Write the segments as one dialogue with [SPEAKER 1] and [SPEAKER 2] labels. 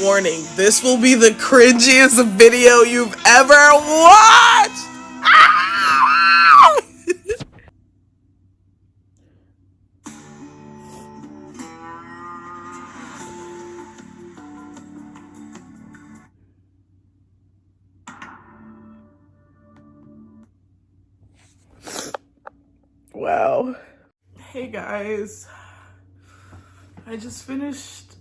[SPEAKER 1] Warning, this will be the cringiest video you've ever watched! Ah! Wow. Hey guys. I just finished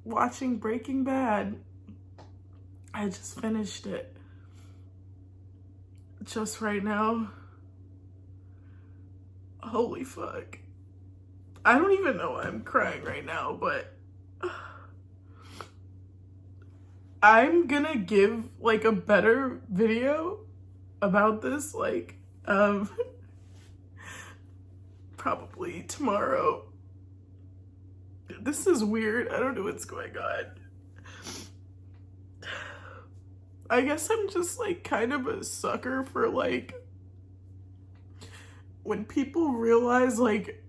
[SPEAKER 1] watching Breaking Bad. I just finished it. Just right now. Holy fuck. I don't even know why I'm crying right now, but I'm gonna give like a better video about this probably tomorrow. This is weird. I don't know what's going on. I guess I'm just like kind of a sucker for like when people realize like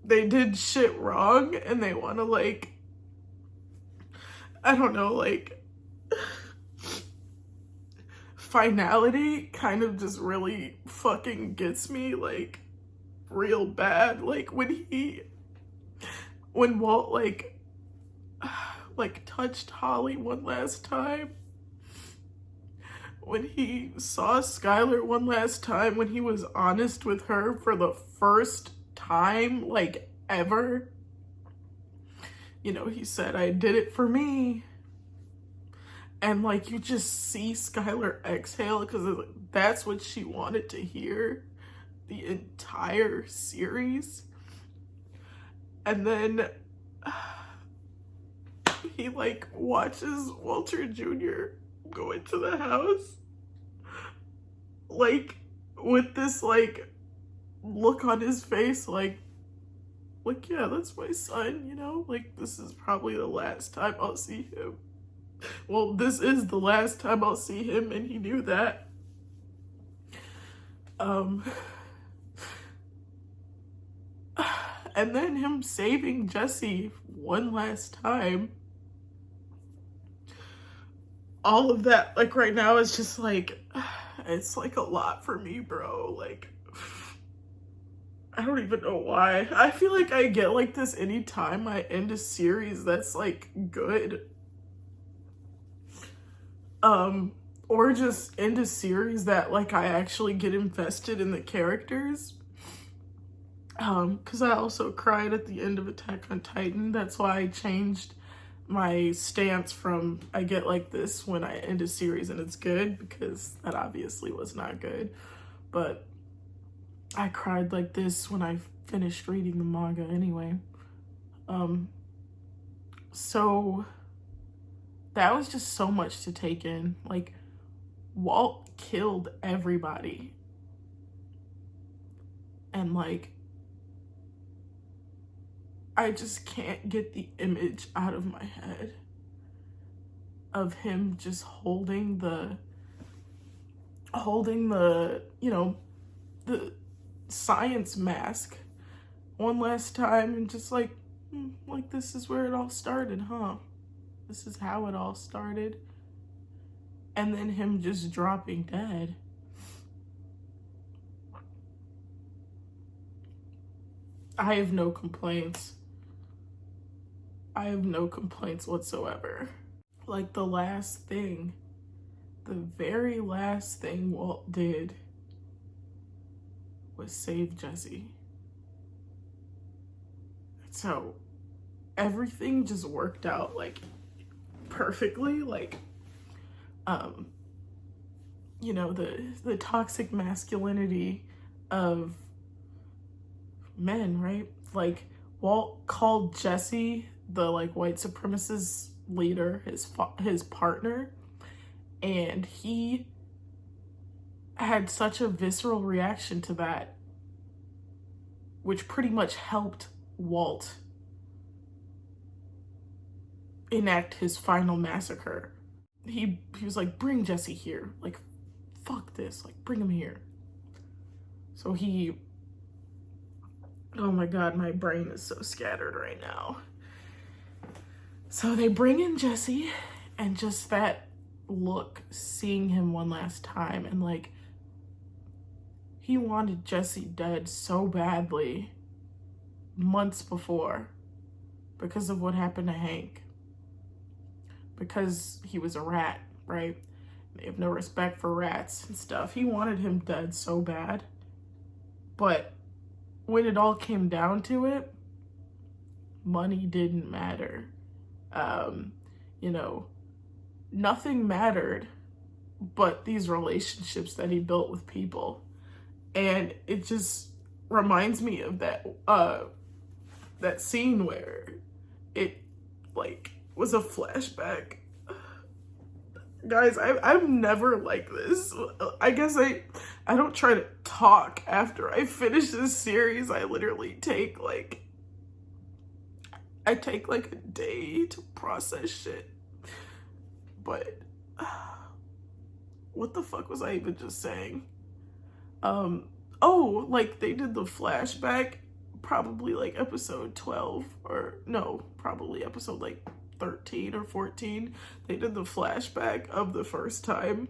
[SPEAKER 1] they did shit wrong and they want to like, I don't know, like finality kind of just really fucking gets me like real bad. Like when Walt like touched Holly one last time, when he saw Skylar one last time, when he was honest with her for the first time like ever, you know, he said, "I did it for me." And like you just see Skylar exhale because that's what she wanted to hear the entire series. And then he like watches Walter Jr. go into the house like with this like look on his face like yeah, that's my son, you know, like this is probably the last time I'll see him. Well, this is the last time I'll see him, and he knew that. And then him saving Jesse one last time. All of that, like right now, is just like, it's like a lot for me, bro. Like, I don't even know why. I feel like I get like this anytime I end a series that's like good. Or just end a series that like I actually get invested in the characters. Because I also cried at the end of Attack on Titan. That's why I changed my stance from I get like this when I end a series and it's good, because that obviously was not good. But I cried like this when I finished reading the manga anyway. So that was just so much to take in. Like, Walt killed everybody. And like, I just can't get the image out of my head of him just holding the, you know, the science mask one last time and just like this is where it all started, huh? This is how it all started. And then him just dropping dead. I have no complaints. I have no complaints whatsoever. Like the very last thing Walt did was save Jesse. So everything just worked out like perfectly. Like, you know, the toxic masculinity of men, right? Like Walt called Jesse the like white supremacist leader, his partner, and he had such a visceral reaction to that, which pretty much helped Walt enact his final massacre. He was like, bring Jesse here, like fuck this, like bring him here. So he, oh my god, my brain is so scattered right now. So they bring in Jesse, and just that look, seeing him one last time, and like, he wanted Jesse dead so badly months before because of what happened to Hank. Because he was a rat, right? They have no respect for rats and stuff. He wanted him dead so bad. But when it all came down to it, money didn't matter. You know, nothing mattered but these relationships that he built with people. And it just reminds me of that scene where it like was a flashback. Guys, I'm never like this. I guess I don't try to talk after I finish this series. I literally take like a day to process shit. But what the fuck was I even just saying? Oh, like they did the flashback, probably like episode 12, or no, probably episode like 13 or 14. They did the flashback of the first time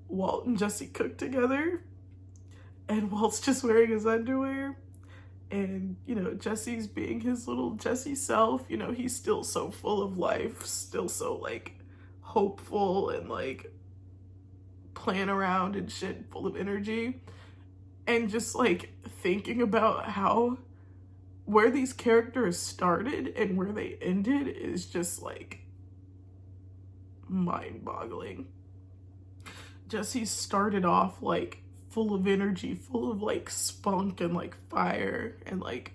[SPEAKER 1] Walt and Jesse cooked together, and Walt's just wearing his underwear, and you know, Jesse's being his little Jesse self. You know, he's still so full of life, still so like hopeful and like playing around and shit, full of energy. And just like thinking about how where these characters started and where they ended is just like mind-boggling. Jesse started off like full of energy, full of like spunk and like fire and like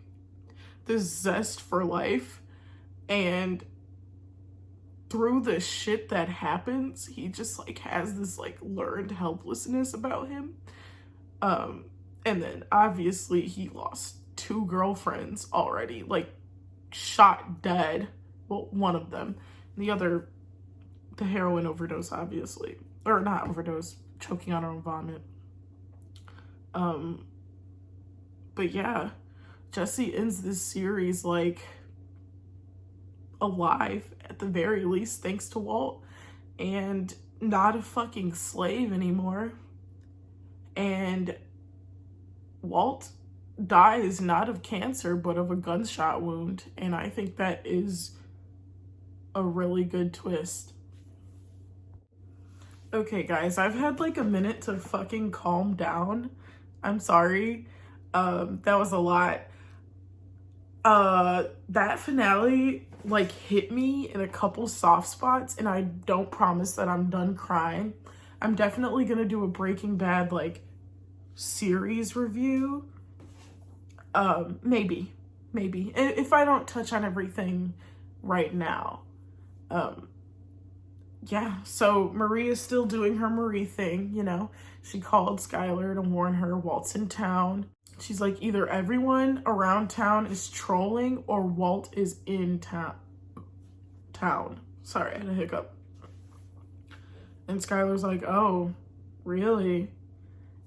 [SPEAKER 1] this zest for life, and through the shit that happens, he just like has this like learned helplessness about him. And then obviously he lost 2 girlfriends already, like shot dead. Well, one of them. The other, the heroin overdose, obviously. Or not overdose, choking on her own vomit. But yeah, Jesse ends this series like alive, at the very least, thanks to Walt, and not a fucking slave anymore. And Walt dies not of cancer, but of a gunshot wound. And I think that is a really good twist. Okay, guys, I've had like a minute to fucking calm down. I'm sorry. That was a lot. That finale like hit me in a couple soft spots, and I don't promise that I'm done crying. I'm definitely gonna do a Breaking Bad like series review. Maybe if I don't touch on everything right now. Yeah, so Maria's still doing her Marie thing, you know. She called Skylar to warn her Walt's in town. She's like, either everyone around town is trolling or Walt is in town. Sorry, I had a hiccup. And Skylar's like, oh, really?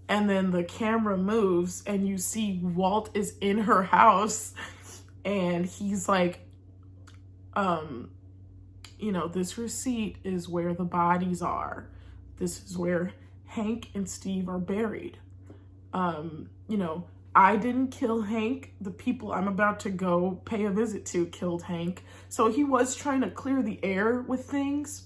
[SPEAKER 1] And then the camera moves and you see Walt is in her house, and he's like, you know, this receipt is where the bodies are. This is where Hank and Steve are buried. You know, I didn't kill Hank. The people I'm about to go pay a visit to killed Hank. So he was trying to clear the air with things.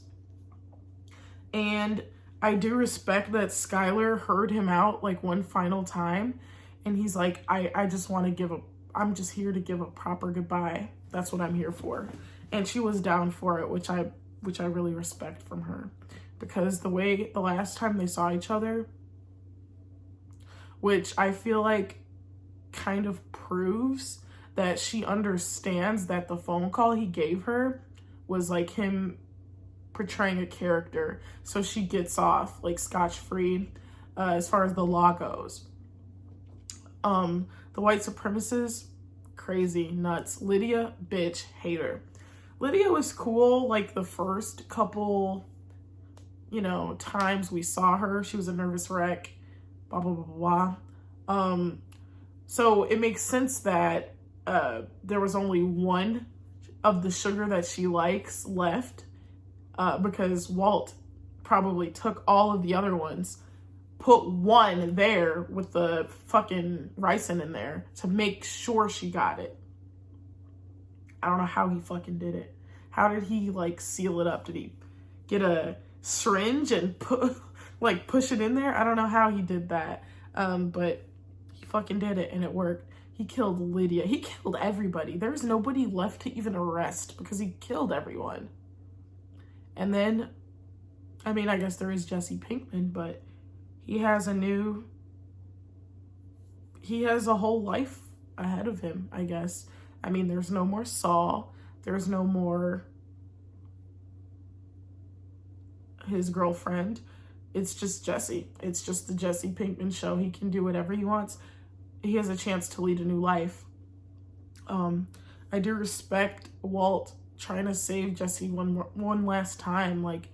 [SPEAKER 1] And I do respect that Skylar heard him out like one final time. And he's like, I just want to I'm just here to give a proper goodbye. That's what I'm here for. And she was down for it, which I really respect from her. Because the last time they saw each other, which I feel like kind of proves that she understands that the phone call he gave her was like him portraying a character, so she gets off like scotch-free as far as the law goes. The white supremacists, crazy, nuts. Lydia, bitch, hater. Lydia was cool like the first couple, you know, times we saw her. She was a nervous wreck, blah, blah, blah, blah. So it makes sense that there was only one of the sugar that she likes left, because Walt probably took all of the other ones, put one there with the fucking ricin in there to make sure she got it. I don't know how he fucking did it. How did he like seal it up? Did he get a syringe and push it in there? I don't know how he did that. But he fucking did it and it worked. He killed Lydia. He killed everybody. There's nobody left to even arrest because he killed everyone. And then, I mean, I guess there is Jesse Pinkman, but he has a whole life ahead of him, I guess. I mean, there's no more Saul. There's no more his girlfriend. It's just Jesse. It's just the Jesse Pinkman show. He can do whatever he wants. He has a chance to lead a new life. I do respect Walt trying to save Jesse one last time. Like,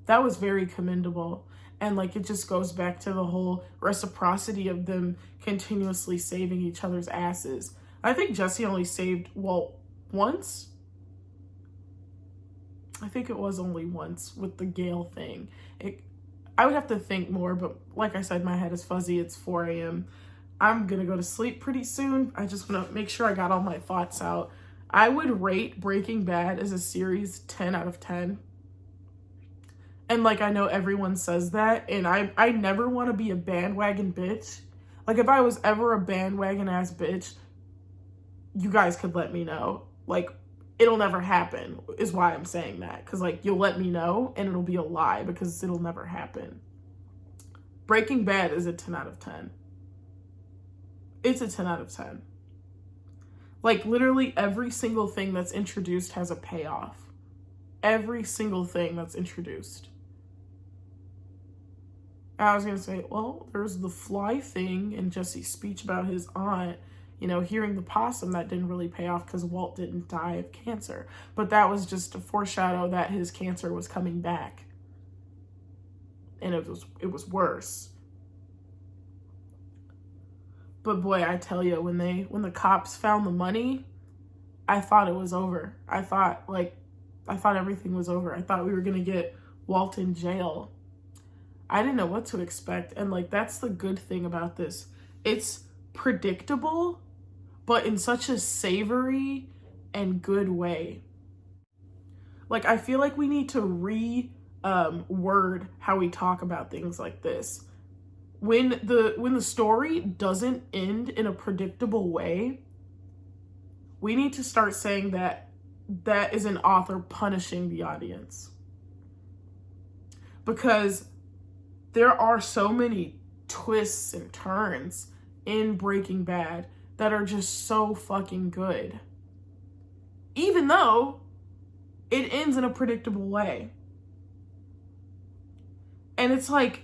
[SPEAKER 1] that was very commendable. And like, it just goes back to the whole reciprocity of them continuously saving each other's asses. I think Jesse only saved Walt once. I think it was only once with the Gale thing. I would have to think more, but like I said, my head is fuzzy. It's 4 a.m. I'm gonna go to sleep pretty soon. I just want to make sure I got all my thoughts out. I would rate Breaking Bad as a series 10 out of 10. And like, I know everyone says that, and I never want to be a bandwagon bitch. Like, if I was ever a bandwagon ass bitch, you guys could let me know. Like, it'll never happen is why I'm saying that. Because like, you'll let me know and it'll be a lie because it'll never happen. Breaking Bad is a 10 out of 10. It's a 10 out of 10. Like, literally every single thing that's introduced has a payoff. Every single thing that's introduced. I was going to say, well, there's the fly thing and Jesse's speech about his aunt, you know, hearing the possum, that didn't really pay off because Walt didn't die of cancer. But that was just a foreshadow that his cancer was coming back. And it was worse. But boy, I tell you, when the cops found the money, I thought it was over. I thought everything was over. I thought we were going to get Walt in jail. I didn't know what to expect. And like, that's the good thing about this. It's predictable, but in such a savory and good way. Like, I feel like we need to word how we talk about things like this. When the story doesn't end in a predictable way, we need to start saying that is an author punishing the audience. Because there are so many twists and turns in Breaking Bad that are just so fucking good. Even though it ends in a predictable way. And it's like,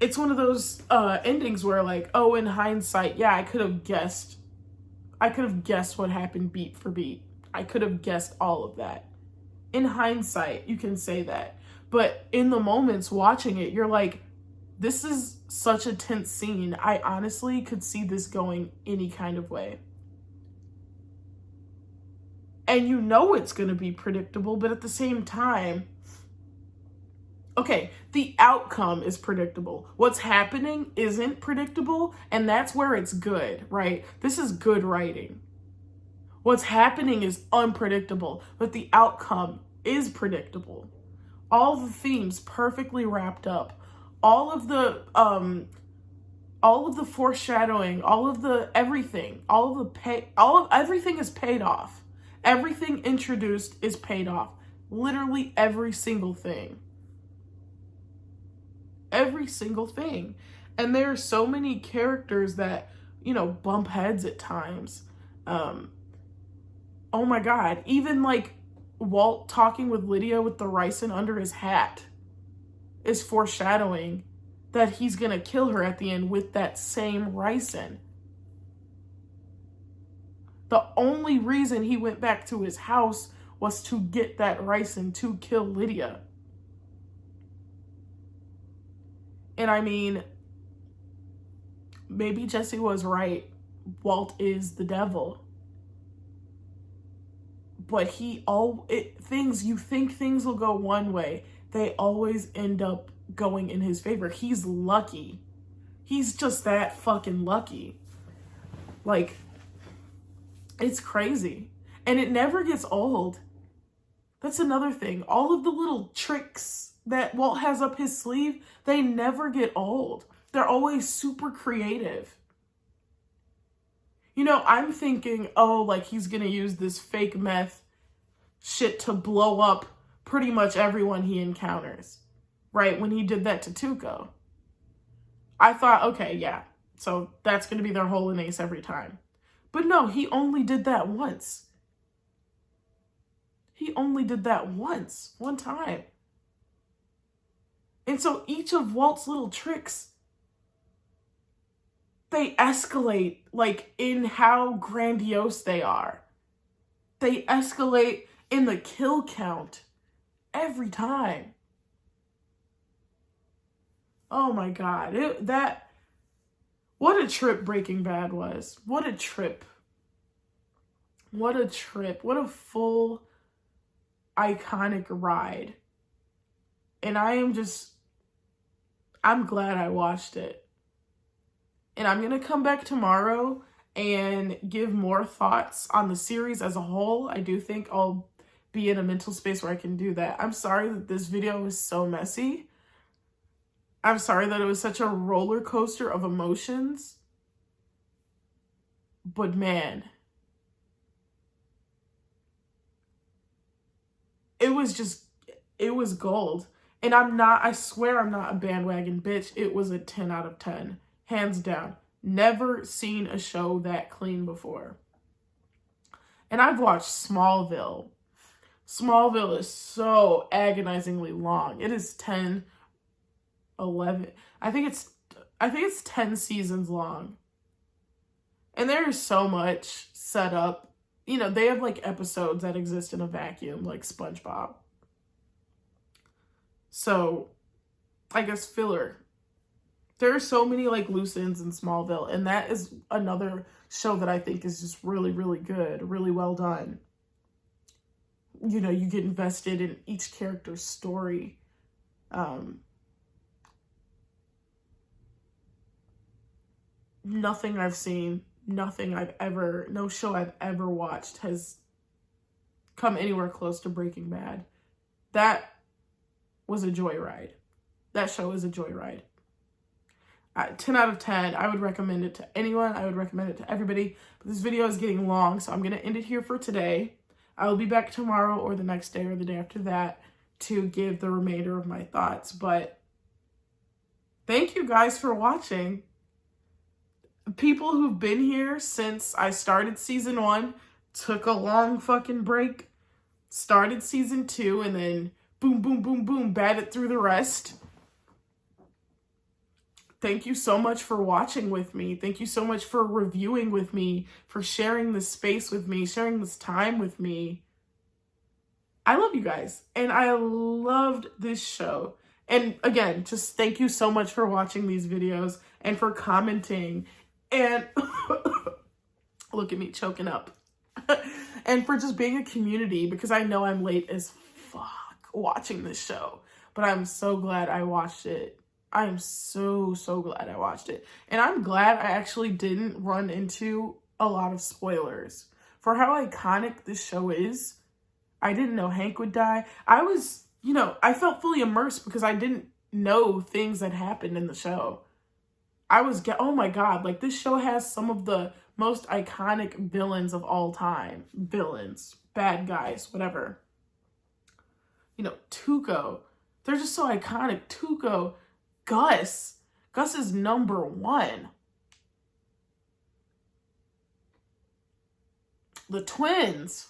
[SPEAKER 1] it's one of those endings where like, oh, in hindsight, yeah, I could have guessed what happened beat for beat. I could have guessed all of that. In hindsight, you can say that. But in the moments watching it, you're like, this is such a tense scene. I honestly could see this going any kind of way. And you know it's going to be predictable, but at the same time, okay, the outcome is predictable. What's happening isn't predictable, and that's where it's good, right? This is good writing. What's happening is unpredictable, but the outcome is predictable. All the themes perfectly wrapped up. All of the foreshadowing, all of the everything, everything is paid off. Everything introduced is paid off. Literally every single thing. Every single thing. And there are so many characters that, you know, bump heads at times. Oh my God. Even like Walt talking with Lydia with the ricin under his hat is foreshadowing that he's going to kill her at the end with that same ricin. The only reason he went back to his house was to get that ricin to kill Lydia. And I mean, maybe Jesse was right. Walt is the devil. but things, you think things will go one way, they always end up going in his favor. He's lucky. He's just that fucking lucky. Like, it's crazy. And it never gets old. That's another thing. All of the little tricks that Walt has up his sleeve, they never get old. They're always super creative. You know, I'm thinking, oh, like he's going to use this fake meth shit to blow up pretty much everyone he encounters. Right? When he did that to Tuco. I thought, okay, yeah. So that's going to be their whole and ace every time. But no, he only did that once. He only did that once. One time. And so each of Walt's little tricks, they escalate, like, in how grandiose they are. They escalate in the kill count every time. Oh my God. What a trip Breaking Bad was. What a trip. What a trip. What a full, iconic ride. And I'm glad I watched it. And I'm going to come back tomorrow and give more thoughts on the series as a whole. I do think I'll be in a mental space where I can do that. I'm sorry that this video was so messy. I'm sorry that it was such a roller coaster of emotions. But man, it was gold. And I swear I'm not a bandwagon bitch. It was a 10 out of 10. Hands down. Never seen a show that clean before. And I've watched Smallville. Smallville is so agonizingly long. It is 10, 11. I think it's 10 seasons long. And there is so much set up. You know, they have like episodes that exist in a vacuum, like SpongeBob. So, I guess filler. There are so many like loose ends in Smallville, and that is another show that I think is just really, really good, really well done. You know, you get invested in each character's story. Nothing I've seen, no show I've ever watched has come anywhere close to Breaking Bad. That was a joyride. That show is a joyride. 10 out of 10. I would recommend it to anyone. I would recommend it to everybody. But this video is getting long, so I'm going to end it here for today. I will be back tomorrow or the next day or the day after that to give the remainder of my thoughts. But thank you guys for watching. People who've been here since I started season 1, took a long fucking break, started season 2, and then boom, boom, boom, boom, batted through the rest. Thank you so much for watching with me. Thank you so much for reviewing with me, for sharing this space with me, sharing this time with me. I love you guys, and I loved this show. And again, just thank you so much for watching these videos and for commenting and look at me choking up. And for just being a community, because I know I'm late as fuck watching this show, but I'm so glad I watched it. I am so glad I watched it. And I'm glad I actually didn't run into a lot of spoilers. For how iconic this show is, I didn't know Hank would die. I was, I felt fully immersed because I didn't know things that happened in the show. Oh my God, like this show has some of the most iconic villains of all time. Villains, bad guys, whatever. Tuco. They're just so iconic. Tuco. Gus is number 1. The twins.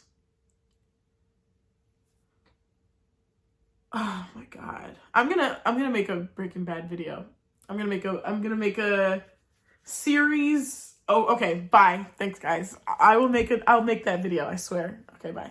[SPEAKER 1] Oh my God. I'm gonna make a Breaking Bad video. I'm gonna make a series. Oh, okay. Bye. Thanks guys. I'll make that video, I swear. Okay, bye.